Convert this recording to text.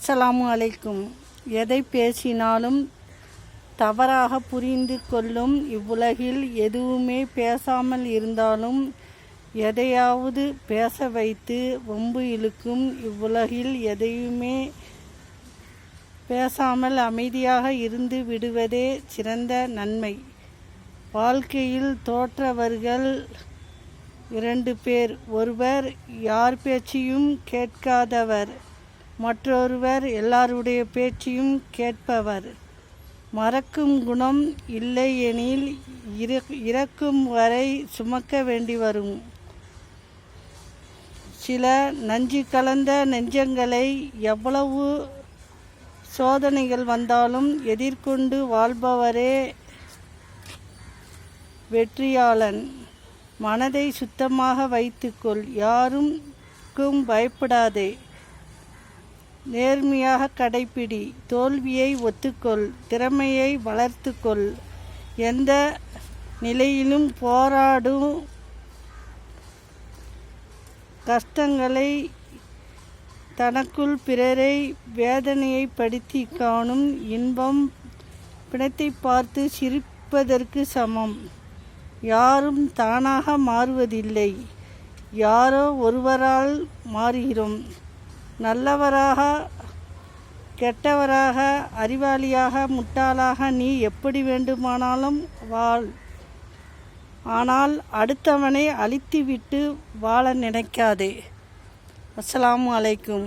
அஸ்ஸலாமு அலைக்கும். எதை பேசினாலும் தவறாக புரிந்து கொள்ளும் இவ்வுலகில் எதுவுமே பேசாமல் இருந்தாலும் எதையாவது பேச வைத்து வம்பு இழுக்கும் இவ்வுலகில் எதையுமே பேசாமல் அமைதியாக இருந்து விடுவதே சிறந்த நன்மை. வாழ்க்கையில் தோற்றவர்கள் 2 பேர். ஒருவர் யார் பேச்சையும் கேட்காதவர், மற்றொருவர் எல்லாருடைய பேச்சையும் கேட்பவர். மறக்கும் குணம் இல்லை எனில் இறக்கும் வரை சுமக்க வேண்டி வரும். சில நஞ்சு கலந்த நெஞ்சங்களை எவ்வளவு சோதனைகள் வந்தாலும் எதிர்கொண்டு வாழ்பவரே வெற்றியாளன். மனதை சுத்தமாக வைத்துக்கொள், யாருக்கும் பயப்படாதே, நேர்மையாக கடைப்பிடி, தோல்வியை ஒத்துக்கொள், திறமையை வளர்த்துக்கொள், எந்த நிலையிலும் போராடும், கஷ்டங்களை தனக்குள் பிறரை வேதனையை படுத்தி காணும் இன்பம் பிணத்தை பார்த்து சிரிப்பதற்கு சமம். யாரும் தானாக மாறுவதில்லை, யாரோ ஒருவரால் மாறுகிறோம். நல்லவராக, கெட்டவராக, அறிவாளியாக, முட்டாளாக நீ எப்படி வேண்டுமானாலும் வாழ். ஆனால் அடுத்தவனை அழித்துவிட்டு வாழ நினைக்காதே. அஸ்ஸலாமு அலைக்கும்.